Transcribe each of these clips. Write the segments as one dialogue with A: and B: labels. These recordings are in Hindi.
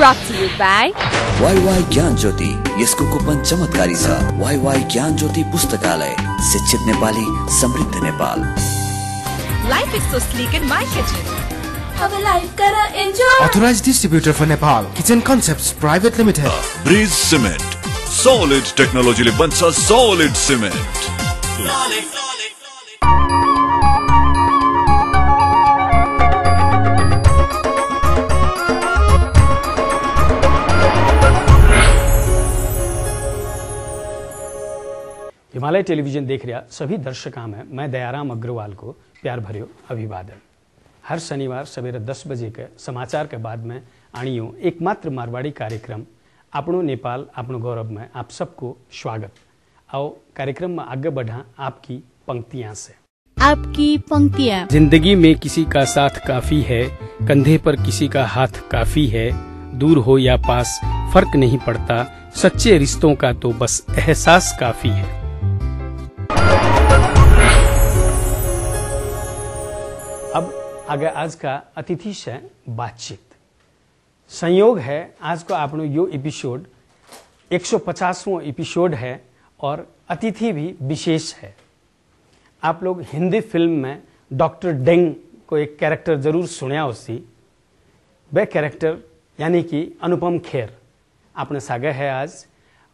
A: brought to you by
B: YY ज्ञान ज्योति। यसको कुपन चमत्कारी छ। YY ज्ञान ज्योति पुस्तकालय, शिक्षित नेपाली, समृद्ध Nepal.
A: Life is so sleek in my kitchen.
C: अब लाइफ करा enjoy.
D: Authorized distributor for Nepal, Kitchen Concepts Private Limited.
E: Breeze Cement, solid technology ले बन्छ solid cement.
F: हिमालय टेलीविजन देख रहा सभी दर्शकों में मैं दयाराम अग्रवाल को प्यार भरियो अभिवादन। हर शनिवार सवेरे 10 बजे के समाचार के बाद में आनियो एकमात्र मारवाड़ी कार्यक्रम आपनो नेपाल आपनो गौरव में आप सबको स्वागत। आओ कार्यक्रम में आगे बढ़ा आपकी पंक्तियां से।
G: आपकी पंक्तियां।
F: जिंदगी में किसी का साथ काफी है, कंधे पर किसी का हाथ काफी है, दूर हो या पास फर्क नहीं पड़ता, सच्चे रिश्तों का तो बस एहसास काफी है। अब आगे आज का अतिथि से बातचीत। संयोग है आज को आपनो यो एपिसोड 150वां एपिसोड है और अतिथि भी विशेष है। आप लोग हिंदी फिल्म में डॉक्टर डेंग को एक कैरेक्टर जरूर सुनिया उसी, वह कैरेक्टर यानी कि अनुपम खेर आपने सागे है आज।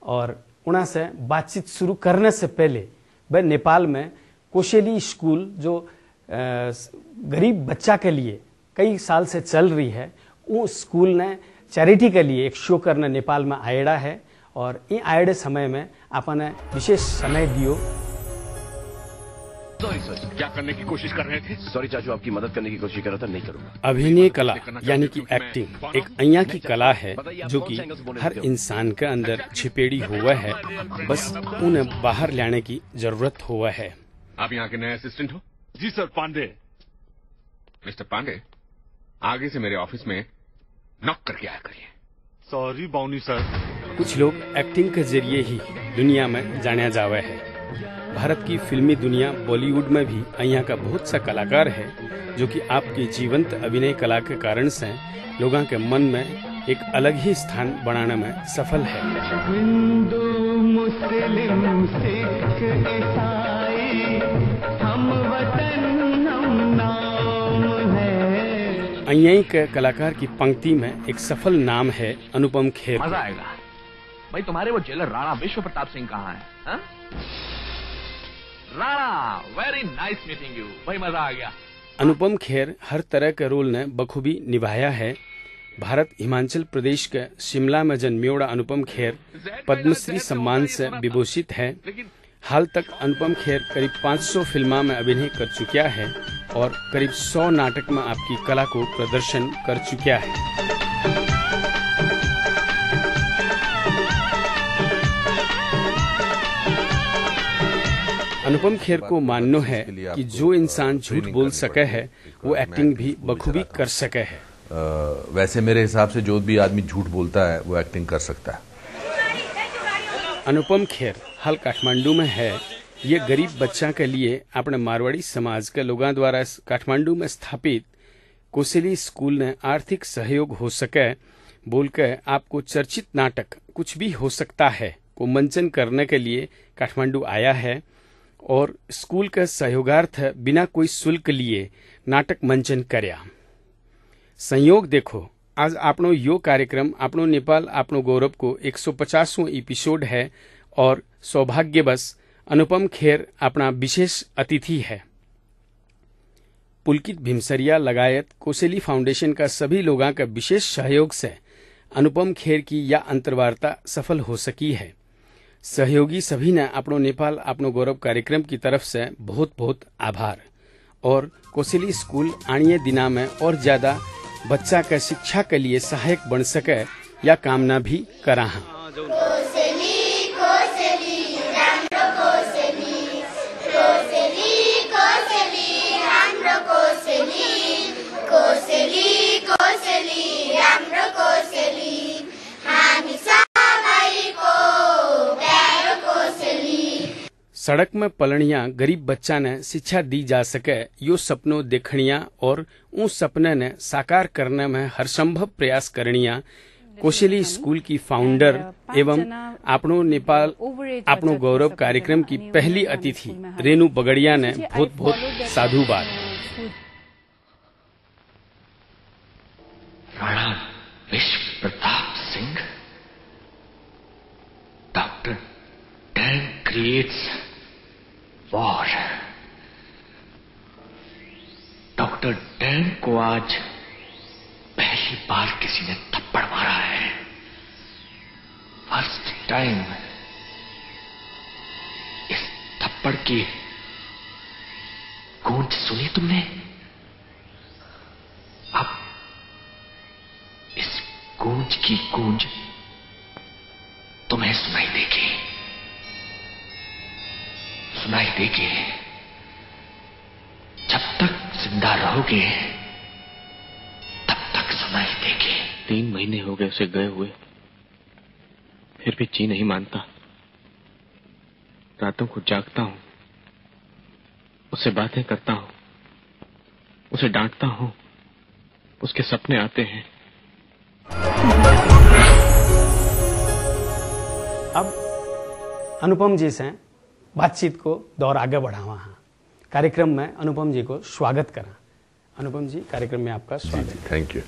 F: और उन्हें से बातचीत शुरू करने से पहले वह नेपाल में कोशेली स्कूल जो गरीब बच्चा के लिए कई साल से चल रही है, वो स्कूल ने चैरिटी के लिए एक शो करने नेपाल में आएड़ा है और ये आएड़े समय में आपने विशेष समय दियो।
H: सॉरी सर, क्या करने की कोशिश कर रहे थे? सॉरी चाचू, आपकी मदद करने की कोशिश कर रहा था, नहीं करूंगा।
F: अभिनय कला यानी कि एक्टिंग एक अइया की कला है जो कि हर इंसान के अंदर छिपेड़ी हुआ है, बस उन्हें बाहर लाने की जरूरत हुआ है।
H: आप यहाँ के नए असिस्टेंट हो? जी सर, पांडे। मिस्टर पांडे, आगे से मेरे ऑफिस में नॉक करके आया करिए।
I: सॉरी बाउनी सर।
F: कुछ लोग एक्टिंग के जरिए ही दुनिया में जाना जावे है। भारत की फिल्मी दुनिया बॉलीवुड में भी अइया का बहुत सा कलाकार है जो कि आपकी जीवंत अभिनय कला के कारण से लोगों के मन में एक अलग ही स्थान बनाने में सफल है।
J: हिंदू मुस्लिम सिख ईसाई हम वतन हम नाम है।
F: अइया के कलाकार की पंक्ति में एक सफल नाम है अनुपम खेर।
K: मजा आएगा भाई। तुम्हारे वो जेलर राणा विश्व प्रताप सिंह कहाँ है? हा? Rana, very nice meeting you भाई, मजा आ गया।
F: अनुपम खेर हर तरह के रोल ने बखूबी निभाया है। भारत हिमाचल प्रदेश के शिमला में जन्मियोड़ा अनुपम खेर पद्मश्री सम्मान से विभूषित है। हाल तक अनुपम खेर करीब 500 फिल्मों में अभिनय कर चुका है और करीब 100 नाटक में आपकी कला को प्रदर्शन कर चुका है। अनुपम खेर को मानना है कि जो इंसान झूठ बोल सके है वो एक्टिंग भी बखूबी कर सके है।
L: वैसे मेरे हिसाब से जो भी आदमी झूठ बोलता है वो एक्टिंग कर सकता है।
F: अनुपम खेर हाल काठमांडू में है। ये गरीब बच्चा के लिए अपने मारवाड़ी समाज के लोगों द्वारा काठमांडू में स्थापित कोशेली स्कूल ने आर्थिक सहयोग हो सके बोलकर आपको चर्चित नाटक कुछ भी हो सकता है को मंचन करने के लिए काठमांडू आया है और स्कूल के सहयोगार्थ बिना कोई शुल्क लिए नाटक मंचन करया। संयोग देखो, आज आपनो यो कार्यक्रम आपनो नेपाल आपनो गौरव को 150वां एपिसोड है और सौभाग्यवश अनुपम खेर अपना विशेष अतिथि है। पुलकित भीमसरिया लगायत कोशेली फाउंडेशन का सभी लोगों का विशेष सहयोग से अनुपम खेर की यह अंतर्वार्ता सफल हो सकी है। सहयोगी सभी ने अपनो नेपाल अपनो गौरव कार्यक्रम की तरफ से बहुत बहुत आभार और कोशेली स्कूल आने दिना में और ज्यादा बच्चा के शिक्षा के लिए सहायक बन सके या कामना भी करा है। सड़क में पलनिया गरीब बच्चा ने शिक्षा दी जा सके यो सपनों देखनिया और उन सपने ने साकार करने में हर संभव प्रयास करनिया कोसेली स्कूल की फाउंडर एवं आपनो नेपाल आपनो गौरव कार्यक्रम की पहली अतिथि रेणु बगड़िया ने बहुत बहुत साधुवाद।
K: राणा विश्व Pratap Singh, doctor Dan creates war. Doctor Dan को आज पहली बार किसी ने थप्पड़ मारा है। First time. इस थप्पड़ की गूंज सुनी तुमने? अब इस गूंज की गूंज तुम्हें सुनाई देगी, सुनाई देगी। जब तक जिंदा रहोगे तब तक सुनाई देगी।
M: 3 महीने हो गए उसे गए हुए, फिर भी जी नहीं मानता। रातों को जागता हूं, उससे बातें करता हूं, उसे डांटता हूं, उसके सपने आते हैं।
F: अब अनुपम जी से बातचीत को दौर आगे बढ़ावा। कार्यक्रम में अनुपम जी को स्वागत करा। अनुपम जी, कार्यक्रम में आपका स्वागत।
L: Thank you.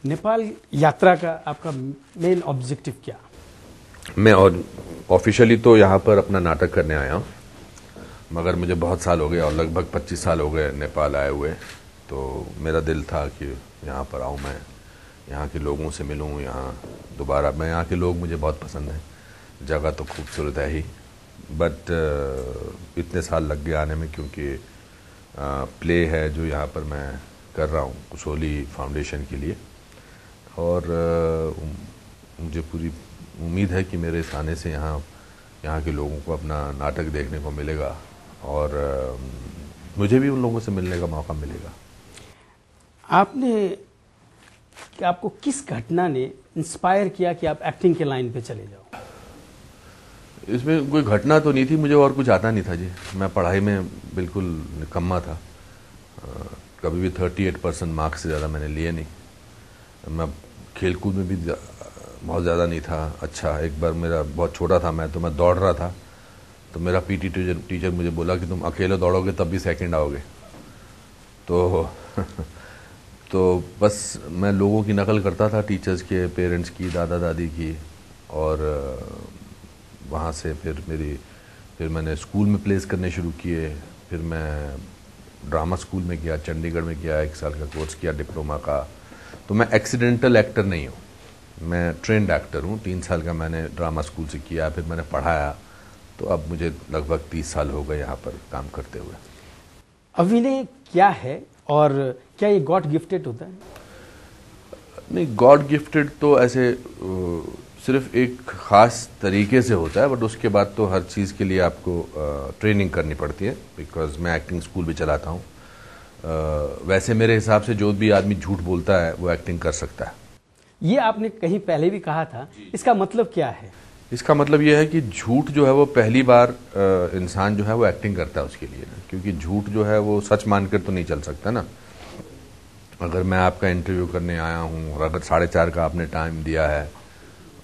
F: नेपाल यात्रा का आपका मेन ऑब्जेक्टिव क्या?
L: मैं और ऑफिशियली तो यहाँ पर अपना नाटक करने आया हूँ, मगर मुझे बहुत साल हो गए और लगभग 25 साल हो गए नेपाल आए हुए। तो मेरा दिल था कि यहाँ पर आऊँ, मैं यहाँ के लोगों से मिलूँ। यहाँ दोबारा मैं यहाँ के लोग मुझे बहुत पसंद हैं, जगह तो खूबसूरत है ही, बट इतने साल लग गए आने में, क्योंकि प्ले है जो यहाँ पर मैं कर रहा हूँ कुशोली फाउंडेशन के लिए। और मुझे पूरी उम्मीद है कि मेरे इस आने से यहाँ के लोगों को अपना नाटक देखने को मिलेगा और मुझे भी उन लोगों से मिलने का मौका मिलेगा।
F: आपको किस घटना ने इंस्पायर किया कि आप एक्टिंग के लाइन पे चले जाओ?
L: इसमें कोई घटना तो नहीं थी, मुझे और कुछ आता नहीं था जी। मैं पढ़ाई में बिल्कुल निकम्मा था, कभी भी 38% मार्क्स से ज़्यादा मैंने लिए नहीं। मैं खेलकूद में भी बहुत ज़्यादा नहीं था अच्छा। एक बार मेरा बहुत छोटा था मैं, तो मैं दौड़ रहा था, तो मेरा पीटी टीचर मुझे बोला कि तुम अकेले दौड़ोगे तब भी सेकंड आओगे। तो बस मैं लोगों की नकल करता था, टीचर्स के, पेरेंट्स की, दादा दादी की। और वहाँ से फिर मैंने स्कूल में प्लेस करने शुरू किए। फिर मैं ड्रामा स्कूल में गया, चंडीगढ़ में गया, 1 साल का कोर्स किया डिप्लोमा का। तो मैं एक्सीडेंटल एक्टर नहीं हूँ, मैं ट्रेंड एक्टर हूँ। 3 साल का मैंने ड्रामा स्कूल से किया, फिर मैंने पढ़ाया। तो अब मुझे लगभग 30 साल हो गए यहाँ पर काम करते हुए।
F: अभिनय क्या है और क्या ये गॉड गिफ्टेड होता है?
L: नहीं, गॉड गिफ्टेड तो ऐसे सिर्फ एक खास तरीके से होता है, बट उसके बाद तो हर चीज़ के लिए आपको ट्रेनिंग करनी पड़ती है। बिकॉज मैं एक्टिंग स्कूल भी चलाता हूँ। वैसे मेरे हिसाब से जो भी आदमी झूठ बोलता है वो एक्टिंग कर सकता है।
F: ये आपने कहीं पहले भी कहा था, इसका मतलब क्या है?
L: इसका मतलब ये है कि झूठ जो है वो पहली बार इंसान जो है वो एक्टिंग करता है उसके लिए, क्योंकि झूठ जो है वो सच मानकर तो नहीं चल सकता ना। अगर मैं आपका इंटरव्यू करने आया हूँ और अगर 4:30 का आपने टाइम दिया है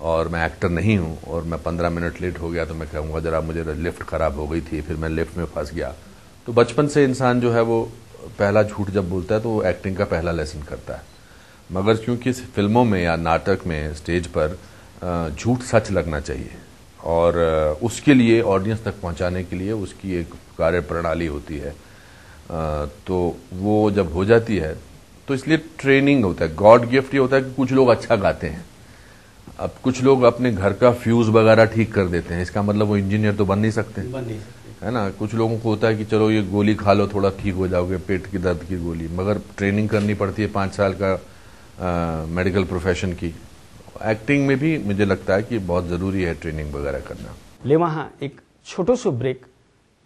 L: और मैं एक्टर नहीं हूँ और मैं 15 मिनट लेट हो गया, तो मैं कहूँगा जरा मुझे लिफ्ट खराब हो गई थी, फिर मैं लिफ्ट में फंस गया। तो बचपन से इंसान जो है वो पहला झूठ जब बोलता है तो वो एक्टिंग का पहला लेसन करता है। मगर क्योंकि फिल्मों में या नाटक में, स्टेज पर झूठ सच लगना चाहिए और उसके लिए ऑडियंस तक पहुंचाने के लिए उसकी एक कार्य प्रणाली होती है। तो वो जब हो जाती है तो इसलिए ट्रेनिंग होता है। गॉड गिफ्ट ये होता है कि कुछ लोग अच्छा गाते हैं, अब कुछ लोग अपने घर का फ्यूज वगैरह ठीक कर देते हैं, इसका मतलब वो इंजीनियर तो बन नहीं सकते, है ना। कुछ लोगों को होता है कि चलो ये गोली खा लो थोड़ा ठीक हो जाओगे, पेट की दर्द की गोली, मगर ट्रेनिंग करनी पड़ती है 5 साल का मेडिकल प्रोफेशन की। एक्टिंग में भी मुझे लगता है कि बहुत जरूरी है ट्रेनिंग वगैरह करना।
F: ले वहाँ एक छोटो सो ब्रेक,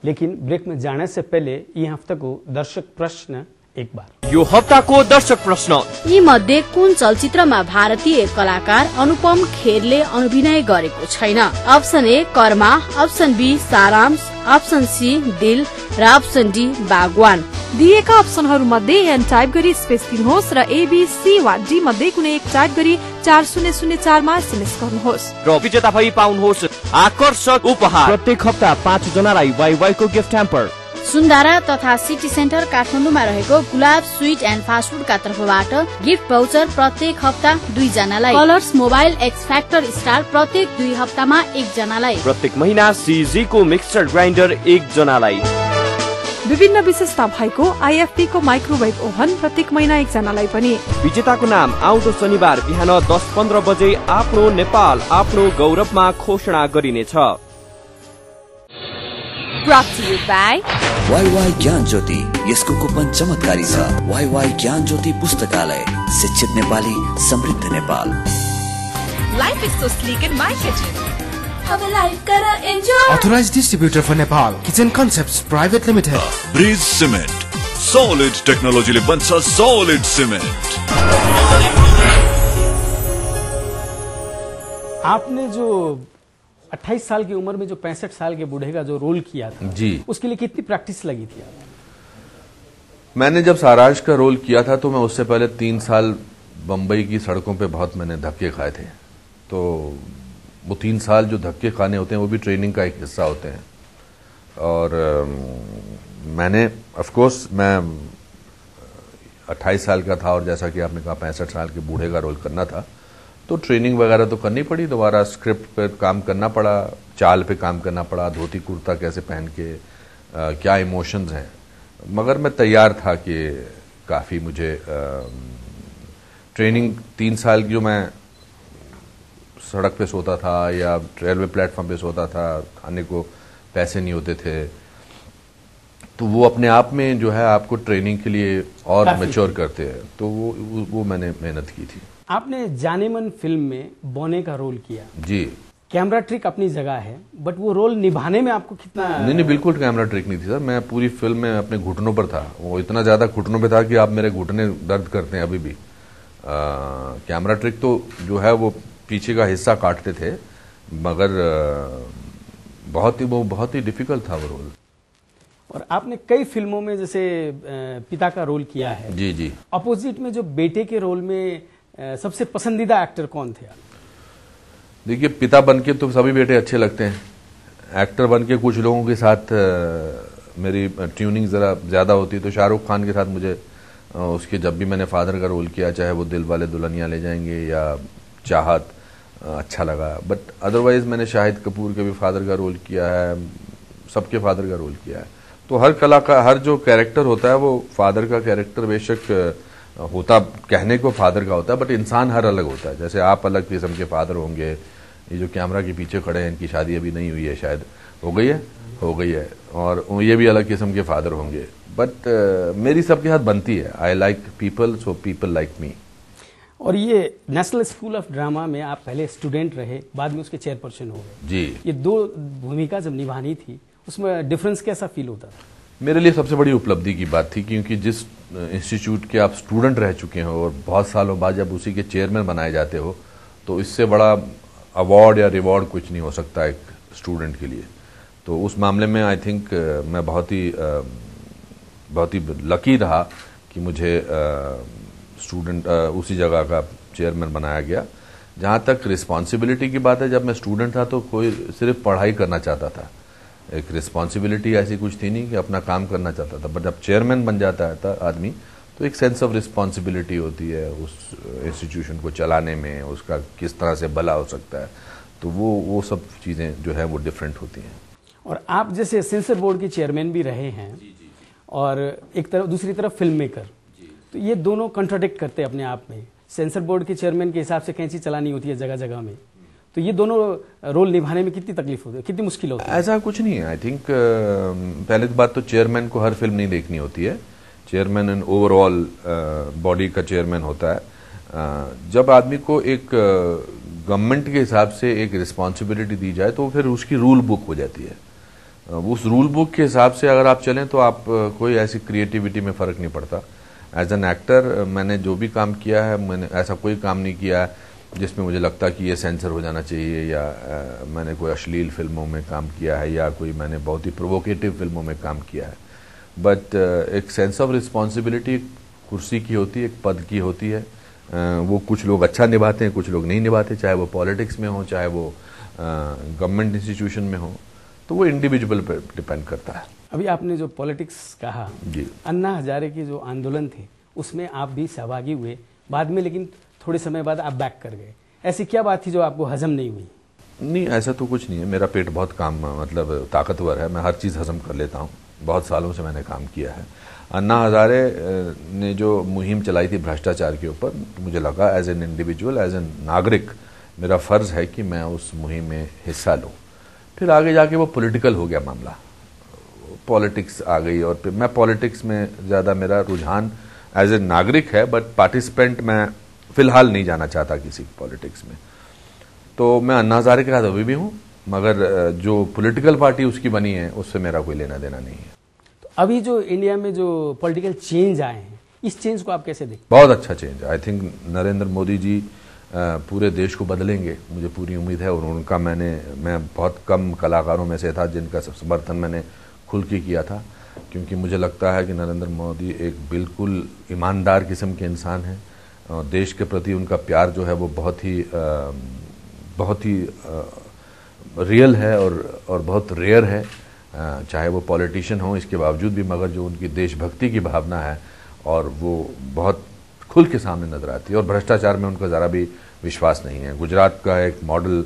F: लेकिन ब्रेक में जाने से पहले ये हफ्ता को दर्शक प्रश्न एक बार।
N: यो हप्ताको दर्शक प्रश्न,
G: यी मध्ये कुन चलचित्रमा भारतीय कलाकार अनुपम खेरले अभिनय गरेको छैन? Option A Karma, option B Saaransh, option C Dil र अप्सन डी बागवान।
A: दिएका अप्सनहरूमध्ये एन टाइप गरी स्पेस दिनुहोस् र एबीसी वा डी मध्ये कुनै एक टाइप गरी 4004 मा एसएमएस गर्नुहोस्
N: र विजेता भई पाउनुहोस् आकर्षक उपहार। प्रत्येक हप्ता 5 जनालाई वाइवाई को गिफ्ट ह्याम्पर।
G: सुन्दारा तथा सिटी सेन्टर काठमाडौँमा रहेको गुलाब स्वीट एन्ड फास्ट फूडका तर्फबाट गिफ्ट भाउचर प्रत्येक हप्ता 2 जनालाई। Colours mobile x factor star प्रत्येक 2 हप्तामा 1 जनालाई।
N: प्रत्येक महिना सीजी को मिक्सर ग्राइन्डर 1 जनालाई।
A: विभिन्न विशेषता भएको आईएफपी को माइक्रोवेभ ओभन प्रत्येक महिना 1 जनालाई पनि।
N: विजेताको नाम आउँदो शनिबार बिहान 10:15 बजे आफ्नो नेपाल आफ्नो गौरवमा घोषणा गरिनेछ।
A: Brought to you by
B: WaiWai ज्ञान ज्योति, यसको कुपन चमत्कारी छ। वाईवाई ज्ञान ज्योति पुस्तकालय, शिक्षित नेपाली समृद्ध Nepal.
A: Life is so sleek in my kitchen.
C: अब लाइफ करा enjoy.
D: Authorized distributor for Nepal, Kitchen Concepts Private Limited.
E: Bridge cement, solid टेक्नोलोजीले बन्छ सॉलिड सिमेन्ट।
F: आपने जो 28 साल की उम्र में जो 65 साल के बूढ़े का जो रोल किया था
L: जी,
F: उसके लिए कितनी प्रैक्टिस लगी थी आप?
L: मैंने जब सारांश का रोल किया था तो मैं उससे पहले 3 साल बंबई की सड़कों पे बहुत मैंने धक्के खाए थे। तो वो 3 साल जो धक्के खाने होते हैं वो भी ट्रेनिंग का एक हिस्सा होते हैं। और मैंने ऑफ कोर्स मैं 28 साल का था और जैसा कि आपने कहा 65 साल के बूढ़े का रोल करना था, तो ट्रेनिंग वगैरह तो करनी पड़ी, दोबारा स्क्रिप्ट पे काम करना पड़ा, चाल पे काम करना पड़ा, धोती कुर्ता कैसे पहन के क्या इमोशंस हैं। मगर मैं तैयार था कि काफ़ी मुझे ट्रेनिंग 3 साल की जो मैं सड़क पे सोता था या रेलवे प्लेटफॉर्म पे सोता था, खाने को पैसे नहीं होते थे, तो वो अपने आप में जो है आपको ट्रेनिंग के लिए और मैच्योर करते हैं। तो वो मैंने मेहनत की थी।
F: आपने जानेमन फिल्म में बौने का रोल किया
L: जी।
F: कैमरा ट्रिक अपनी जगह है, बट वो रोल निभाने में आपको कितना?
L: नहीं, बिल्कुल कैमरा ट्रिक नहीं थी सर। मैं पूरी फिल्म में अपने घुटनों पर था। वो इतना ज्यादा घुटनों पे था कि आप मेरे घुटने दर्द करते हैं अभी भी। कैमरा ट्रिक तो जो है वो पीछे का हिस्सा काटते थे, मगर बहुत ही डिफिकल्ट था वो रोल।
F: और आपने कई फिल्मों में जैसे पिता का रोल किया है।
L: जी जी।
F: अपोजिट में जो बेटे के रोल में सबसे पसंदीदा एक्टर कौन थे?
L: देखिए, पिता बनके तो सभी बेटे अच्छे लगते हैं। एक्टर बनके कुछ लोगों के साथ मेरी ट्यूनिंग जरा ज्यादा होती है। तो शाहरुख खान के साथ मुझे उसके जब भी मैंने फादर का रोल किया, चाहे वो दिल वाले दुल्हनिया ले जाएंगे या चाहत, अच्छा लगा। बट अदरवाइज मैंने शाहिद कपूर के भी फादर का रोल किया है, सबके फादर का रोल किया है। तो हर कलाकार, हर जो कैरेक्टर होता है वो फादर का कैरेक्टर बेशक होता, कहने को फादर का होता है, बट इंसान हर अलग होता है। जैसे आप अलग किस्म के फादर होंगे। ये जो कैमरा के पीछे खड़े हैं, इनकी शादी अभी नहीं हुई है, शायद हो गई है, और ये भी अलग किस्म के फादर होंगे। बट मेरी सबके साथ बनती है। I like people, so people like me.
F: और ये नेशनल स्कूल ऑफ ड्रामा में आप पहले स्टूडेंट रहे, बाद में उसके चेयरपर्सन हो गए
L: जी।
F: ये 2 भूमिका जब निभानी थी, उसमें डिफरेंस कैसा फील होता था?
L: मेरे लिए सबसे बड़ी उपलब्धि की बात थी, क्योंकि जिस इंस्टीट्यूट के आप स्टूडेंट रह चुके हो और बहुत सालों बाद जब उसी के चेयरमैन बनाए जाते हो, तो इससे बड़ा अवार्ड या रिवॉर्ड कुछ नहीं हो सकता एक स्टूडेंट के लिए। तो उस मामले में आई थिंक मैं बहुत ही लकी रहा कि मुझे स्टूडेंट उसी जगह का चेयरमैन बनाया गया। जहाँ तक रिस्पॉन्सिबिलिटी की बात है, जब मैं स्टूडेंट था तो कोई सिर्फ पढ़ाई करना चाहता था, एक रिस्पॉन्सिबिलिटी ऐसी कुछ थी नहीं कि अपना काम करना चाहता था। बट जब चेयरमैन बन जाता है आदमी, तो एक सेंस ऑफ रिस्पॉन्सिबिलिटी होती है उस इंस्टीट्यूशन को चलाने में, उसका किस तरह से भला हो सकता है। तो वो सब चीज़ें जो है वो डिफरेंट होती हैं।
F: और आप जैसे सेंसर बोर्ड के चेयरमैन भी रहे हैं, और एक तरफ दूसरी तरफ फिल्म मेकर, तो ये दोनों कंट्राडिक्ट करते हैं अपने आप में। सेंसर बोर्ड के चेयरमैन के हिसाब से कैंची चलानी होती है जगह जगह में, तो ये दोनों रोल निभाने में कितनी तकलीफ होती है, कितनी मुश्किल होती है?
L: ऐसा कुछ नहीं है। आई थिंक पहले तो बात तो चेयरमैन को हर फिल्म नहीं देखनी होती है। चेयरमैन एंड ओवरऑल बॉडी का चेयरमैन होता है। जब आदमी को एक गवर्नमेंट के हिसाब से एक रिस्पॉन्सिबिलिटी दी जाए, तो फिर उसकी रूल बुक हो जाती है। उस रूल बुक के हिसाब से अगर आप चलें तो आप कोई ऐसी क्रिएटिविटी में फर्क नहीं पड़ता। एज एन एक्टर मैंने जो भी काम किया है, मैंने ऐसा कोई काम नहीं किया है जिसमें मुझे लगता कि ये सेंसर हो जाना चाहिए, या मैंने कोई अश्लील फिल्मों में काम किया है, या कोई मैंने बहुत ही प्रोवोकेटिव फिल्मों में काम किया है। बट एक सेंस ऑफ रिस्पॉन्सिबिलिटी कुर्सी की होती है, एक पद की होती है। वो कुछ लोग अच्छा निभाते हैं, कुछ लोग नहीं निभाते, चाहे वो पॉलिटिक्स में हो, चाहे वो गवर्नमेंट इंस्टीट्यूशन में हो, तो वो इंडिविजुअल पर डिपेंड करता है।
F: अभी आपने जो पॉलिटिक्स कहा
L: जी,
F: अन्ना हजारे की जो आंदोलन थे उसमें आप भी सहभागी हुए बाद में, लेकिन थोड़े समय बाद आप बैक कर गए। ऐसी क्या बात थी जो आपको हजम नहीं हुई?
L: नहीं, ऐसा तो कुछ नहीं है। मेरा पेट बहुत मतलब ताकतवर है, मैं हर चीज़ हजम कर लेता हूँ। बहुत सालों से मैंने काम किया है। अन्ना हजारे ने जो मुहिम चलाई थी भ्रष्टाचार के ऊपर, मुझे लगा as an individual, as an नागरिक, मेरा फर्ज है कि मैं उस मुहिम में हिस्सा लूँ। फिर आगे जाके वो पॉलिटिकल हो गया मामला, पॉलिटिक्स आ गई, और फिर मैं पॉलिटिक्स में ज़्यादा मेरा रुझान एज ए नागरिक है, बट पार्टिसिपेंट मैं फिलहाल नहीं जाना चाहता किसी पॉलिटिक्स में। तो मैं अन्ना हजारे के साथ अभी भी हूँ, मगर जो पॉलिटिकल पार्टी उसकी बनी है उससे मेरा कोई लेना देना नहीं है।
F: तो अभी जो इंडिया में जो पॉलिटिकल चेंज आए हैं, इस चेंज को आप कैसे देखते?
L: बहुत अच्छा change. I think Narendra Modi ji पूरे देश को बदलेंगे, मुझे पूरी उम्मीद है। और उनका मैं बहुत कम कलाकारों में से था जिनका समर्थन मैंने खुल के किया था, क्योंकि मुझे लगता है कि नरेंद्र मोदी एक बिल्कुल ईमानदार किस्म के इंसान हैं। और देश के प्रति उनका प्यार जो है वो बहुत ही रियल है और बहुत रेयर है। चाहे वो पॉलिटिशियन हो, इसके बावजूद भी, मगर जो उनकी देशभक्ति की भावना है और वो बहुत खुल के सामने नजर आती है। और भ्रष्टाचार में उनका ज़रा भी विश्वास नहीं है। गुजरात का एक मॉडल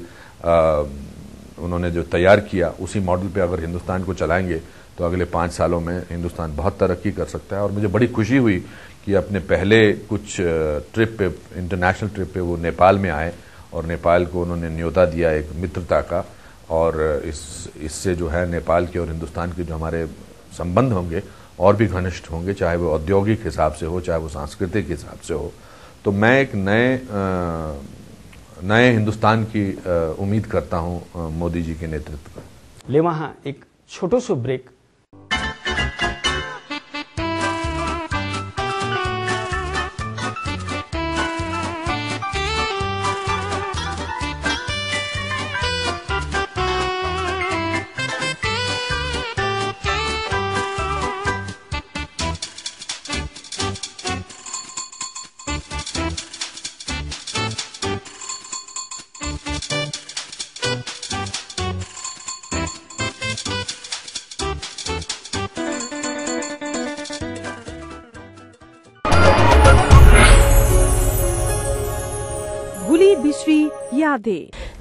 L: उन्होंने जो तैयार किया, उसी मॉडल पे अगर हिंदुस्तान को चलाएंगे तो अगले 5 सालों में हिंदुस्तान बहुत तरक्की कर सकता है। और मुझे बड़ी खुशी हुई कि अपने पहले कुछ ट्रिप पे, इंटरनेशनल ट्रिप पे, वो नेपाल में आए और नेपाल को उन्होंने न्योता दिया एक मित्रता का। और इससे जो है नेपाल के और हिंदुस्तान के जो हमारे संबंध होंगे और भी घनिष्ठ होंगे, चाहे वो औद्योगिक हिसाब से हो, चाहे वो सांस्कृतिक हिसाब से हो। तो मैं एक नए हिंदुस्तान की उम्मीद करता हूं मोदी जी के नेतृत्व में।
F: ले वहाँ एक छोटो सो ब्रेक।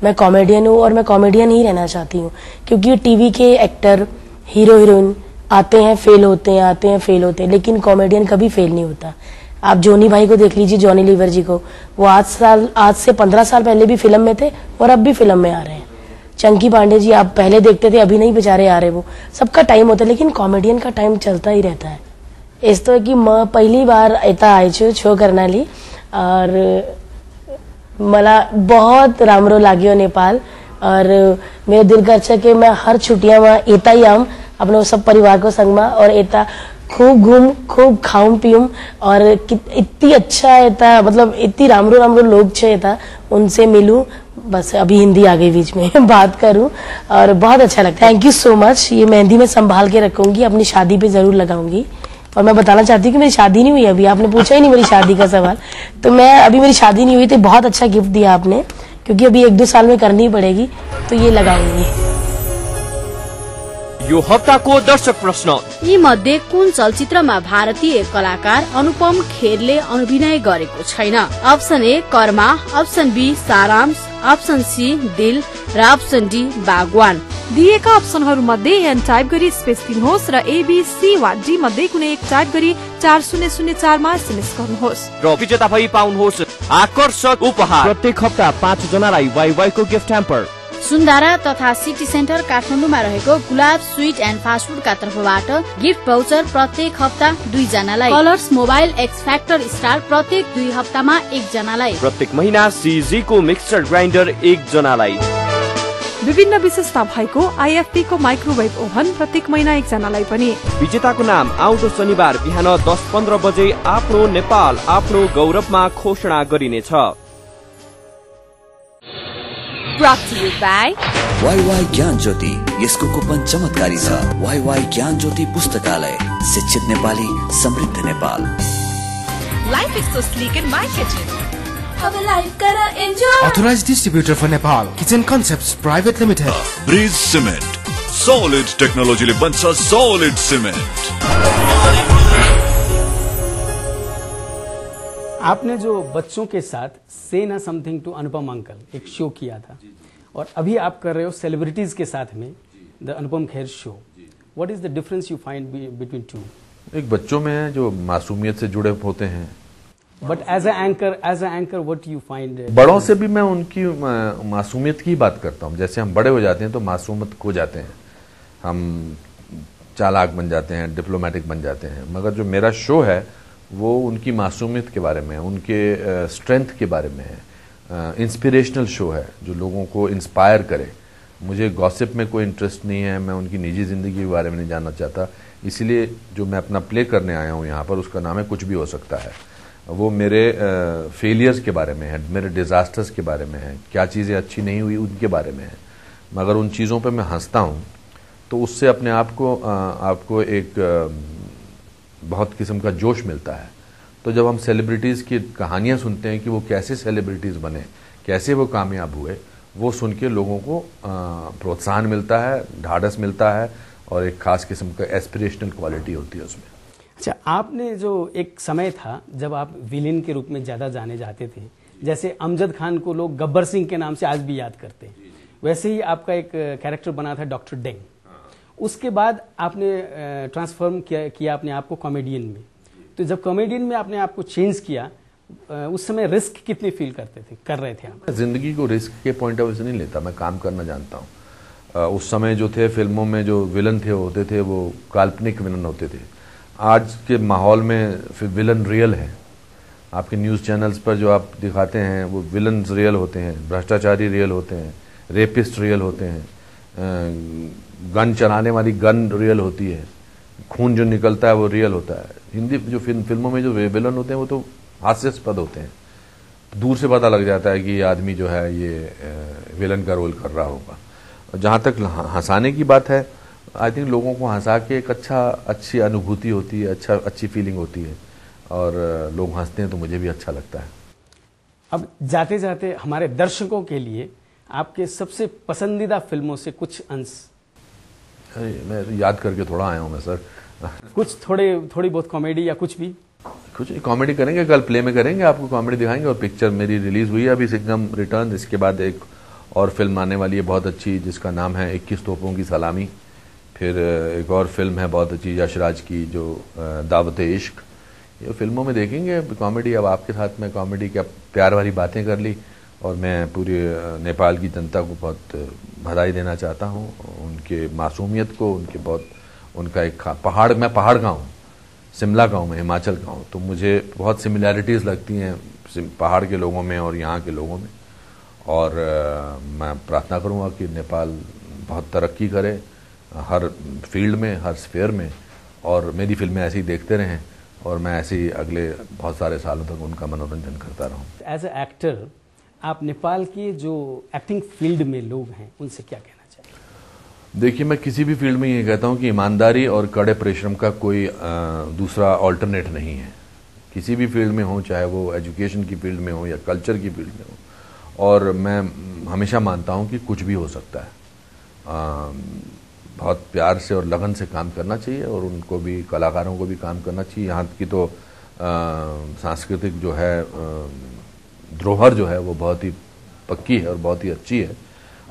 O: मैं कॉमेडियन हूँ और मैं कॉमेडियन ही रहना चाहती हूँ, क्योंकि टीवी के एक्टर, हीरो हीरोइन आते हैं फेल होते हैं, आते हैं फेल होते हैं, लेकिन कॉमेडियन कभी फेल नहीं होता। आप जॉनी भाई को देख लीजिए, जॉनी लीवर जी को, वो आज से 15 साल पहले भी फिल्म में थे और अब भी फिल्म में आ रहे हैं। चंकी पांडे जी आप पहले देखते थे, अभी नहीं बेचारे आ रहे। वो सबका टाइम होता है, लेकिन कॉमेडियन का टाइम चलता ही रहता है। इस तो कि मैं पहली बार एता आई छू शो करनाली और मला बहुत रामरो लाग्यो नेपाल। और मेरे दिल का अच्छा कि मैं हर छुट्टियां में एता ही आऊं अपने सब परिवार को संग में, और एता खूब घूम, खूब खाऊं पीऊं, और इतनी अच्छा एता, मतलब इतनी रामरो लोग छे एता, उनसे मिलूं। बस अभी हिंदी आ गई बीच में बात करूं और बहुत अच्छा लगता है। Thank you so much. ये मेहंदी में संभाल के रखूंगी, अपनी शादी पे जरूर लगाऊंगी। और मैं बताना चाहती हूँ कि मेरी शादी नहीं हुई अभी, आपने पूछा ही नहीं मेरी शादी का सवाल। तो मैं अभी मेरी शादी नहीं हुई, तो बहुत अच्छा गिफ्ट दिया आपने, क्योंकि अभी 1-2 साल में करनी पड़ेगी, तो ये लगाऊंगी।
N: यो हप्ताको दर्शक प्रश्न,
G: यी मध्ये कुन चलचित्रमा भारतीय कलाकार अनुपम खेरले अभिनय गरेको छैन? Option A Karma, option B Saaransh, option C Dil र अप्सन डी बागवान।
A: दिएका अप्सनहरू मध्ये एन टाइप गरी स्पेस दिनुहोस् र एबीसी वा डी मध्ये कुनै एक टाइप गरी 4004 मा एसएमएस गर्नुहोस्
N: र विजेता भई पाउनुहोस् आकर्षक उपहार। प्रत्येक हप्ता 5 जनालाई वाइवाई को गिफ्ट ह्याम्पर।
G: सुन्दारा तथा सिटी सेन्टर काठमाडौँमा रहेको गुलाब स्वीट एन्ड फास्ट फूडका तर्फबाट गिफ्ट भाउचर प्रत्येक हप्ता 2 जनालाई। Colours mobile x factor star प्रत्येक 2 हप्तामा 1 जनालाई।
N: प्रत्येक महिना सीजी को मिक्सर ग्राइन्डर 1 जनालाई।
A: विभिन्न विशेषता भएको आईएफपी को माइक्रोवेभ ओभन प्रत्येक महिना 1 जनालाई पनि।
N: विजेताको नाम आउँदो शनिबार बिहान 10:15 बजे आफ्नो नेपाल आफ्नो गौरवमा घोषणा गरिनेछ।
P: Brought to you by
B: WaiWai ज्ञान ज्योति यसको कुपन चमत्कारी छ। वाईवाई ज्ञान ज्योति पुस्तकालय, शिक्षित नेपाली, समृद्ध Nepal.
C: Life is so sleek in my kitchen. अब लाइफ कर enjoy.
D: Authorized distributor for Nepal, Kitchen Concepts Private Limited.
E: Bridge cement, solid टेक्नोलोजीले बन्छ सॉलिड सिमेन्ट।
F: आपने जो बच्चों के साथ से ना समथिंग टू अनुपम अंकल एक शो किया था, और अभी आप कर रहे हो सेलिब्रिटीज के साथ में the Anupam Kher show. What is the difference you find between two?
L: एक बच्चों में है जो मासूमियत से जुड़े होते हैं,
F: but as a anchor what you find?
L: बड़ों से भी मैं उनकी मासूमियत की बात करता हूँ। जैसे हम बड़े हो जाते हैं तो मासूमियत खो जाते हैं, हम चालाक बन जाते हैं, डिप्लोमेटिक बन जाते हैं। मगर जो मेरा शो है वो उनकी मासूमियत के बारे में है, उनके स्ट्रेंथ के बारे में है। इंस्पिरेशनल शो है जो लोगों को इंस्पायर करे। मुझे गॉसिप में कोई इंटरेस्ट नहीं है, मैं उनकी निजी ज़िंदगी के बारे में नहीं जानना चाहता। इसलिए जो मैं अपना प्ले करने आया हूँ यहाँ पर, उसका नाम है कुछ भी हो सकता है। वो मेरे फेलियर्स के बारे में है, मेरे डिज़ास्टर्स के बारे में है, क्या चीज़ें अच्छी नहीं हुई उनके बारे में है। मगर उन चीज़ों पर मैं हंसता हूँ तो उससे अपने आपको एक बहुत किस्म का जोश मिलता है। तो जब हम सेलिब्रिटीज़ की कहानियाँ सुनते हैं कि वो कैसे सेलिब्रिटीज़ बने, कैसे वो कामयाब हुए, वो सुन के लोगों को प्रोत्साहन मिलता है, ढाढ़स मिलता है, और एक खास किस्म का एस्पिरेशनल क्वालिटी होती है उसमें।
F: अच्छा, आपने जो एक समय था जब आप विलेन के रूप में ज़्यादा जाने जाते थे, जैसे अमजद खान को लोग गब्बर सिंह के नाम से आज भी याद करते हैं, वैसे ही आपका एक कैरेक्टर बना था डॉक्टर डेंग। उसके बाद आपने ट्रांसफॉर्म किया अपने आप को कॉमेडियन में। तो जब कॉमेडियन में आपने आपको चेंज किया, उस समय रिस्क कितनी फील कर रहे थे आप?
L: जिंदगी को रिस्क के पॉइंट ऑफ व्यू से नहीं लेता, मैं काम करना जानता हूँ। उस समय जो थे फिल्मों में जो विलन होते थे वो काल्पनिक विलन होते थे। आज के माहौल में विलन रियल है। आपके न्यूज़ चैनल्स पर जो आप दिखाते हैं वो विलन रियल होते हैं, भ्रष्टाचारी रियल होते हैं, रेपिस्ट रियल होते हैं, गन चलाने वाली गन रियल होती है, खून जो निकलता है वो रियल होता है। हिंदी जो फिल्मों में जो विलन होते हैं वो तो हास्यास्पद होते हैं, दूर से पता लग जाता है कि ये आदमी जो है ये विलन का रोल कर रहा होगा। जहाँ तक हंसाने की बात है, आई थिंक लोगों को हंसा के एक अच्छी अनुभूति होती है, अच्छी फीलिंग होती है, और लोग हंसते हैं तो मुझे भी अच्छा लगता है।
F: अब जाते जाते हमारे दर्शकों के लिए आपके सबसे पसंदीदा फिल्मों से कुछ अंश।
L: मैं याद करके थोड़ा आया हूँ मैं सर।
F: कुछ थोड़ी बहुत कॉमेडी या कुछ भी?
L: कुछ कॉमेडी करेंगे, कल प्ले में करेंगे, आपको कॉमेडी दिखाएंगे। और पिक्चर मेरी रिलीज हुई है अभी, सिंघम रिटर्न। इसके बाद एक और फिल्म आने वाली है बहुत अच्छी, जिसका नाम है 21 तोपों की सलामी। फिर एक और फिल्म है बहुत अच्छी यशराज की, जो दावते इश्क। ये फिल्मों में देखेंगे कॉमेडी। अब आपके साथ में कॉमेडी क्या प्यार वाली बातें कर ली, और मैं पूरे नेपाल की जनता को बहुत बधाई देना चाहता हूँ, उनके मासूमियत को, उनका एक पहाड़, मैं पहाड़ का हूँ, शिमला का हूँ, मैं हिमाचल का हूँ, तो मुझे बहुत सिमिलैरिटीज़ लगती हैं पहाड़ के लोगों में और यहाँ के लोगों में। और मैं प्रार्थना करूँगा कि नेपाल बहुत तरक्की करे हर फील्ड में, हर स्फेयर में, और मेरी फिल्में ऐसे ही देखते रहें, और मैं ऐसे ही अगले बहुत सारे सालों तक उनका मनोरंजन करता रहूँ।
F: एज ए एक्टर आप नेपाल के जो एक्टिंग फील्ड में लोग हैं उनसे क्या कहना चाहिए?
L: देखिए, मैं किसी भी फील्ड में ये कहता हूँ कि ईमानदारी और कड़े परिश्रम का कोई दूसरा ऑल्टरनेट नहीं है। किसी भी फील्ड में हो, चाहे वो एजुकेशन की फील्ड में हो या कल्चर की फील्ड में हो। और मैं हमेशा मानता हूँ कि कुछ भी हो सकता है। बहुत प्यार से और लगन से काम करना चाहिए, और उनको भी, कलाकारों को भी काम करना चाहिए। यहाँ की तो सांस्कृतिक जो है धरोहर जो है वो बहुत ही पक्की है और बहुत ही अच्छी है,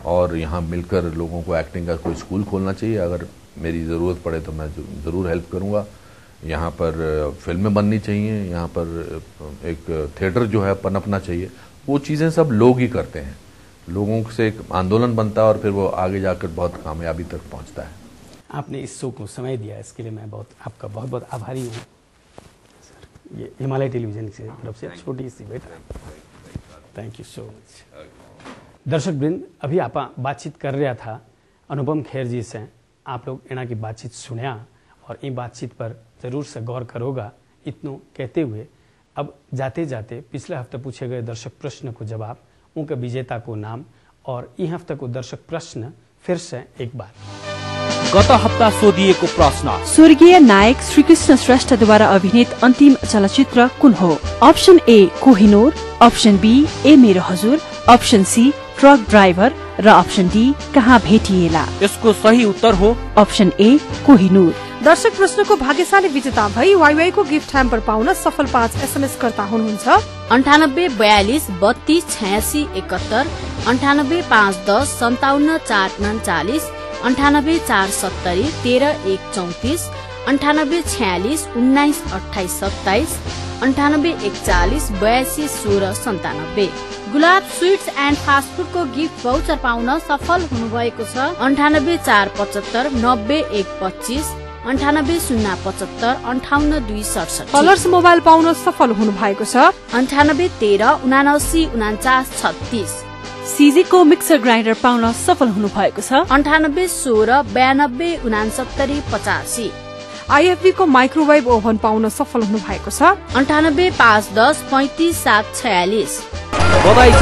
L: और यहाँ मिलकर लोगों को एक्टिंग का कोई स्कूल खोलना चाहिए। अगर मेरी ज़रूरत पड़े तो मैं ज़रूर हेल्प करूँगा। यहाँ पर फिल्में बननी चाहिए, यहाँ पर एक थिएटर जो है पनपना चाहिए। वो चीज़ें सब लोग ही करते हैं, लोगों से एक आंदोलन बनता है, और फिर वो आगे जाकर बहुत कामयाबी तक पहुँचता है।
F: आपने इस शो को समय दिया, इसके लिए मैं आपका बहुत बहुत आभारी हूँ। ये हिमालय टेलीविजन की तरफ से छोटी सी भेंट। Thank you so much. दर्शक वृंद, अभी आप बातचीत कर रहा था अनुपम खेर जी से। आप लोग इना की बातचीत सुनिया, और इन बातचीत पर जरूर से गौर करोगा। इतनों कहते हुए अब जाते जाते पिछले हफ्ते पूछे गए दर्शक प्रश्न को जवाब, उनके विजेता को नाम और यी हप्ताको दर्शक प्रश्न फिर से एक बार।
N: गत हप्ता सोधिएको प्रश्न,
A: स्वर्गीय नायक श्रीकृष्ण श्रेष्ठद्वारा अभिनीत अन्तिम चलचित्र कुन हो? Option A Kohinoor, option B A Mero Hajur, option C truck driver र अप्सन डी कहाँ भेटिएला।
N: यसको सही उत्तर हो
A: अप्सन ए कोहिनूर। दर्शक प्रश्नको भाग्यशाली विजेता भई वाईवाई को गिफ्ट ह्याम्पर पाउन सफल 5 SMS कर्ता हुनुहुन्छ
G: 98 42 32 86 71, 98 510 57 439, 98 470 13 1 34, 98 46 19 28 27, 98 41 82 16 97। गुलाब स्वीट्स एन्ड फास्ट फूड को गिफ्ट भाउचर पाउन सफल हुनुभएको छ 98 475 90 1 25, 98 075 58 2 67।
A: कलर्स मोबाइल पाउन सफल हुनु भएको छ
G: 98 13 79 49 36।
A: सीजी को मिक्सर ग्राइन्डर पाउन सफल हुनु भएको छ
G: 98 16 92 69 85।
A: आईएफबी को माइक्रोवेभ ओभन पाउन सफल हुनु भएको छ
G: 98 5 10 35 7 46।
N: बधाई छ।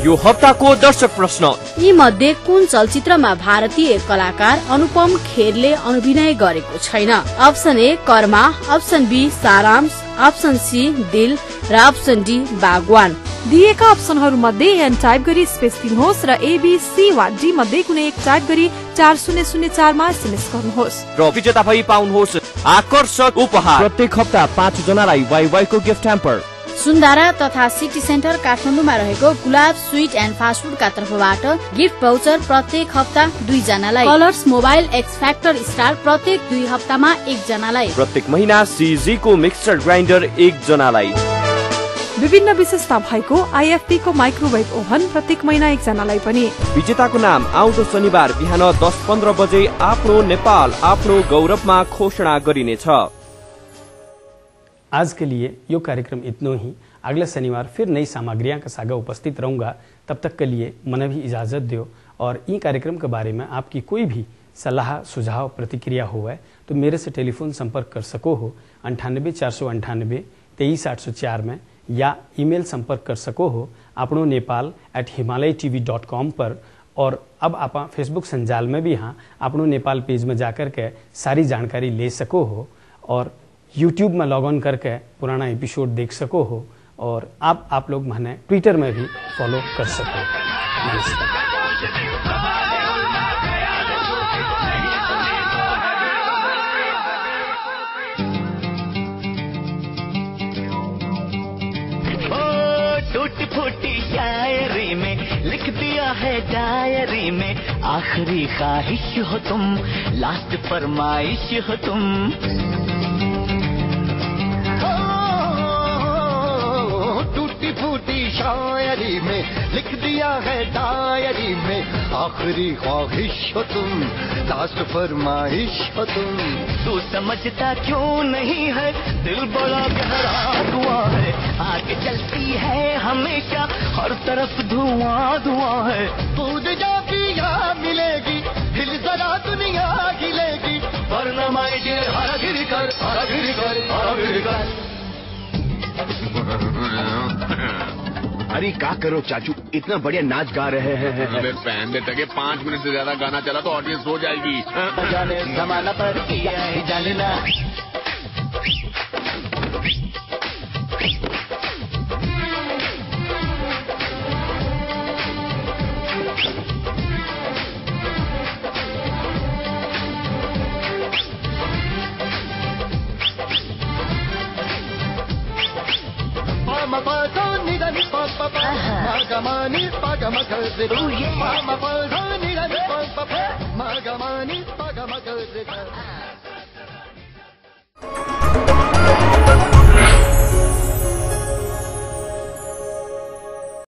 N: यो हप्ताको दर्शक प्रश्न,
G: यी मध्ये कुन चलचित्रमा भारतीय कलाकार अनुपम खेरले अभिनय गरेको छैन? Option A Karma, option B Saaransh, option C Dil र अप्सन डी बागवान।
A: दिएका अप्सनहरू मध्ये एन टाइप गरी स्पेस दिनुहोस् र एबीसी वा डी मध्ये कुनै एक टाइप गरी 4004 मा एसएमएस गर्नुहोस्
N: र विजेता भई पाउनुहोस् आकर्षक उपहार। प्रत्येक हप्ता 5 जनालाई वाईवाई को गिफ्ट ह्याम्पर।
G: सुन्दारा तथा सिटी सेन्टर काठमाडौँमा रहेको गुलाब स्वीट एन्ड फास्ट फूडका तर्फबाट गिफ्ट भाउचर प्रत्येक हप्ता 2 जनालाई, colours mobile x factor star प्रत्येक 2 हप्तामा 1 जनालाई,
N: प्रत्येक महिना सीजी को मिक्सर ग्राइन्डर 1 जनालाई,
A: विभिन्न विशेषता भएको आईएफबी को माइक्रोवेभ ओभन प्रत्येक महिना 1 जनालाई पनि।
N: विजेताको नाम आउँदो शनिबार बिहान 10:15 बजे आफ्नो नेपाल आफ्नो गौरवमा घोषणा गरिनेछ।
F: आज के लिए यो कार्यक्रम इतना ही। अगले शनिवार फिर नई सामग्रियां का सागा उपस्थित रहूंगा। तब तक के लिए मने भी इजाजत दो। और ये कार्यक्रम के बारे में आपकी कोई भी सलाह सुझाव प्रतिक्रिया हो है तो मेरे से टेलीफोन संपर्क कर सको हो 98 498 23 804 में, या ईमेल संपर्क कर सको हो आपनो nepal@himalaytv.com पर। और अब आप फेसबुक संजाल में भी हाँ आपनो नेपाल पेज में जाकर के सारी जानकारी ले सको हो, और यूट्यूब में लॉग ऑन करके पुराना एपिसोड देख सको हो, और आप लोग मैंने ट्विटर में भी फॉलो कर सको।
J: टूटी फूटी शायरी में लिख दिया है डायरी में, आखिरी ख्वाहिश हो तुम, लास्ट फरमाइश हो तुम। टूटी फूटी शायरी में लिख दिया है डायरी में, आखिरी ख्वाहिश हो तुम, लास्ट फरमाइश हो तुम। तू समझता क्यों नहीं है, दिल बड़ा गहरा दुआ है, आगे चलती है हमेशा हर तरफ धुआं धुआं है। कूद जाती यहाँ मिलेगी, हिल जरा दुनिया गिलेगी, वरना माई डियर हरा गिरी कर, हरा गिरी कर, हरा गिरी कर।
K: अरे क्या करो चाचू, इतना बढ़िया नाच गा रहे हैं।
H: अबे पहन दे टके, 5 मिनट से ज्यादा गाना चला तो ऑडियंस हो जाएगी।
J: जाने जमाना पर किया है जानना। Mama,